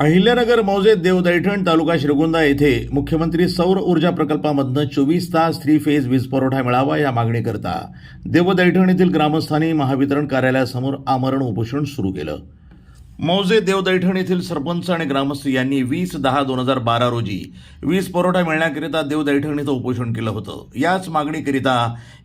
अहिल्यानगर मौजे देवदैठण तालुका श्रीगोंदा येथे मुख्यमंत्री सौर ऊर्जा प्रकल्पामधनं 24 तास 3 फेज वीज पुरवठा मिळावा या मागणीकरता देवदैठण येथील ग्रामस्थांनी महावितरण कार्यालयासमोर आमरण उपोषण सुरू केलं. मौजे देवदैठण येथील सरपंच आणि ग्रामस्थ यांनी 20/10/2012 रोजी वीज पुरवठा मिळण्याकरिता देवदैठण इथं उपोषण केलं होतं. याच मागणीकरिता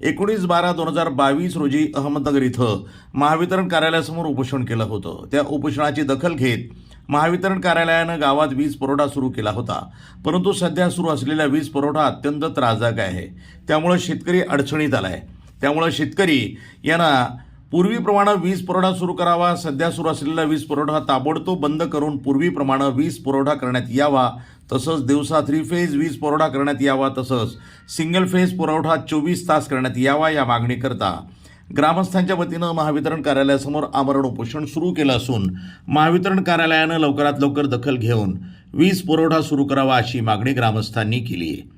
19/12/2022 रोजी अहमदनगर इथं महावितरण कार्यालयासमोर उपोषण केलं होतं. त्या उपोषणाची दखल घेत महावितरण कार्यालयानं गावात वीज पुरवठा सुरू केला होता, परंतु सध्या सुरू असलेला वीज पुरवठा अत्यंत त्रासदायक आहे. त्यामुळे शेतकरी अडचणीत आलाय. त्यामुळे शेतकरी यांना पूर्वीप्रमाणे वीज पुरवठा सुरू करावा. सध्या सुरू असलेला वीज पुरवठा ताबडतोब बंद करून पूर्वीप्रमाणे वीज पुरवठा करण्यात यावा. तसंच दिवसा 3 फेज वीज पुरवठा करण्यात यावा. तसंच सिंगल फेज पुरवठा 24 तास करण्यात यावा या मागणीकरता ग्रामस्थांच्या वतीनं महावितरण कार्यालयासमोर आमरण उपोषण सुरू केलं असून महावितरण कार्यालयानं लवकरात लवकर दखल घेऊन वीज पुरवठा सुरू करावा अशी मागणी ग्रामस्थांनी केली आहे.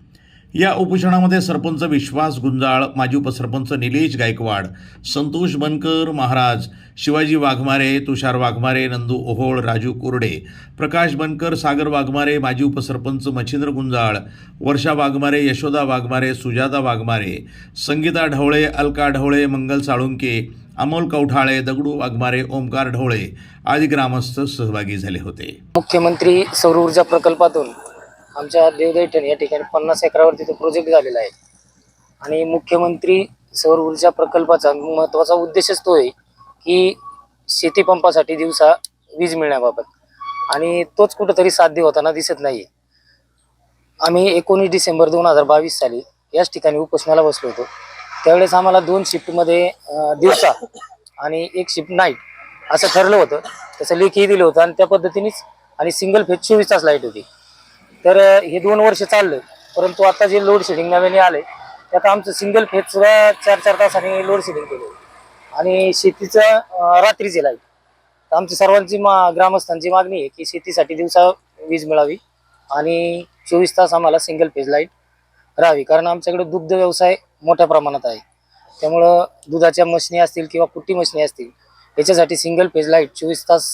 या उपोषणामध्ये सरपंच विश्वास गुंजाळ, माजी उपसरपंच निलेश गायकवाड, संतोष बनकर महाराज, शिवाजी वाघमारे, तुषार वाघमारे, नंदू ओहोळ, राजू कोरडे, प्रकाश बनकर, सागर वाघमारे, माजी उपसरपंच मच्छिंद्र गुंजाळ, वर्षा वाघमारे, यशोदा वाघमारे, सुजाता वाघमारे, संगीता ढवळे, अलका ढवळे, मंगल साळुंके, अमोल कवठाळे, दगडू वाघमारे, ओमकार ढवळे आदी ग्रामस्थ सहभागी झाले होते. मुख्यमंत्री सौर ऊर्जा प्रकल्पातून आमच्या देवदैठण या ठिकाणी 50 एकरावरती तो प्रोजेक्ट झालेला आहे आणि मुख्यमंत्री सौर ऊर्जा प्रकल्पाचा महत्त्वाचा उद्देशच तो आहे की शेतीपंपासाठी दिवसा वीज मिळण्याबाबत, आणि तोच कुठंतरी साध्य होताना दिसत नाही. आम्ही 19 डिसेंबर 2022 साली याच ठिकाणी उपोषणाला बसलो होतो. त्यावेळेस आम्हाला 2 शिफ्टमध्ये दिवसा आणि 1 शिफ्ट नाईट असं ठरलं होतं. त्याचं लेखीही दिलं होतं आणि त्या पद्धतीनेच, आणि सिंगल फेज 24 तास लाईट होती. तर हे 2 वर्ष चाललं, परंतु आता जे लोड शेडिंग नव्याने आले त्यात आमचं सिंगल फेज सुद्धा 4-4 तासांनी लोड शेडिंग केलं आणि शेतीचं रात्रीची लाईट. तर आमची सर्वांची ग्रामस्थांची मागणी आहे की शेतीसाठी दिवसा वीज मिळावी आणि 24 तास आम्हाला सिंगल फेज लाईट राहावी, कारण आमच्याकडे दुग्ध व्यवसाय मोठ्या प्रमाणात आहे. त्यामुळं दुधाच्या मशनी असतील किंवा कुट्टी मशनी असतील याच्यासाठी सिंगल फेज लाईट 24 तास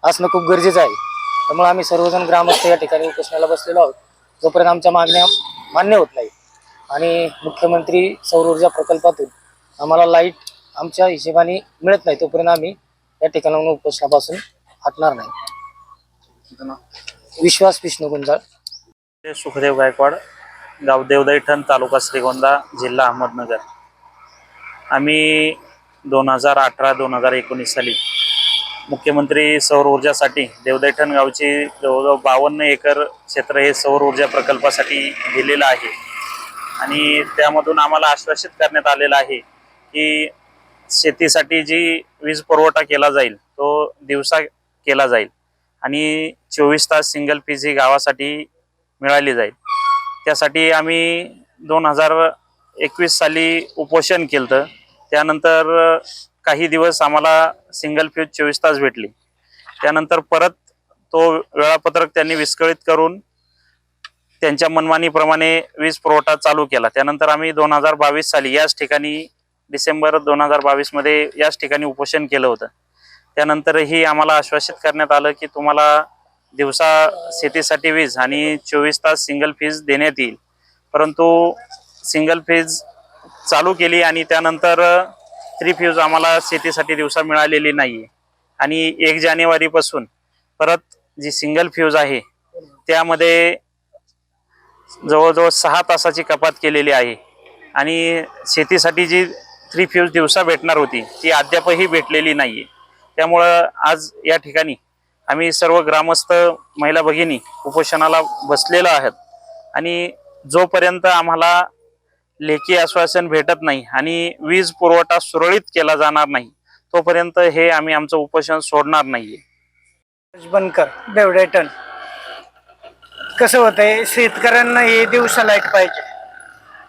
असणं खूप गरजेचं आहे. त्यामुळे आम्ही सर्वजण ग्रामस्थ या ठिकाणी उपोषणाला बसलेलो आहोत जोपर्यंत आमच्या मागण्या मान्य होत नाही आणि मुख्यमंत्री सौर ऊर्जा प्रकल्पातून आम्हाला लाईट आमच्या हिशेबाने मिळत नाही तोपर्यंत आम्ही या ठिकाणाहून उपोषणापासून हटणार नाही. विश्वास विष्णू गुंजाळ, सुखदेव गायकवाड, गाव देवदैठण, तालुका श्रीगोंदा, जिल्हा अहमदनगर. आम्ही 2018-2019 साली मुख्यमंत्री सौर ऊर्जासाठी देवदैठण गावची जवळजवळ 52 एकर क्षेत्र हे सौर ऊर्जा प्रकल्पासाठी दिलेलं आहे आणि त्यामधून आम्हाला आश्वासित करण्यात आलेलं आहे की शेतीसाठी जी वीज पुरवठा केला जाईल तो दिवसा केला जाईल आणि 24 तास सिंगल फेज ही गावासाठी मिळाली जाईल. त्यासाठी आम्ही 2021 साली उपोषण केलं. त्यानंतर काही दिवस आम्हाला सिंगल फेज 24 तास भेटली. त्यानंतर परत तो वेळापत्रक त्यांनी विस्कळीत करून त्यांच्या मनमानीप्रमाणे वीज पुरवठा चालू केला. त्यानंतर आम्ही 2022 साली याच ठिकाणी डिसेंबर 2022 मध्ये याच ठिकाणी उपोषण केलं होतं. त्यानंतरही आम्हाला आश्वासित करण्यात आलं की तुम्हाला दिवसा शेतीसाठी वीज आणि 24 तास सिंगल फेज देण्यात येईल. परंतु सिंगल फेज चालू केली आणि त्यानंतर 3 फेज आम्हाला शेतीसाठी दिवसा मिळालेली नाही आणि 1 जानेवारीपासून परत जी सिंगल फ्यूज आहे त्यामध्ये जवळजवळ 6 तासाची कपात केलेली आहे आणि शेतीसाठी जी 3 फ्यूज दिवसा भेटणार होती ती अद्यापही भेटलेली नाही. त्यामुळं आज या ठिकाणी आम्ही सर्व ग्रामस्थ महिला भगिनी उपोषणाला बसलेलो आहोत आणि जोपर्यंत आम्हाला लेखी आश्वासन भेटत नाही आणि वीज पुरवठा सुरळीत केला जाणार नाही तोपर्यंत हे आम्ही आमचं उपोषण सोडणार नाहीये. बनकर, देवदैठण. कसं होतंय, शेतकऱ्यांना हे दिवसा लाईट पाहिजे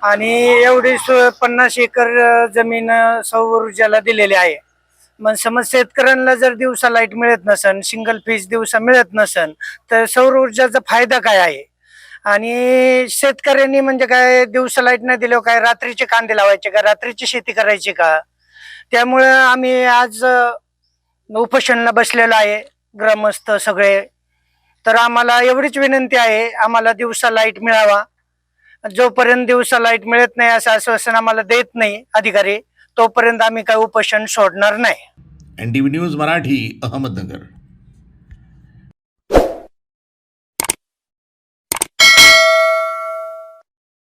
आणि एवढी 50 एकर जमीन सौर ऊर्जाला दिलेली आहे. मग समज शेतकऱ्यांना जर दिवसा लाईट मिळत नसन, सिंगल फेज दिवसा मिळत नसन, तर सौर ऊर्जाचा फायदा काय आहे? आणि शेतकऱ्यांनी म्हणजे काय, दिवसा लाईट नाही दिल्यावर काय रात्रीचे कांदे लावायचे का, रात्रीची शेती करायची का? त्यामुळे आम्ही आज उपोषणाला बसलेलो आहे, ग्रामस्थ सगळे. तर आम्हाला एवढीच विनंती आहे, आम्हाला दिवसा लाईट मिळावा. जोपर्यंत दिवसा लाईट मिळत नाही असं आश्वासन आम्हाला देत नाही अधिकारी, तोपर्यंत आम्ही काही उपोषण सोडणार नाही. NTV news Marathi, Ahmednagar.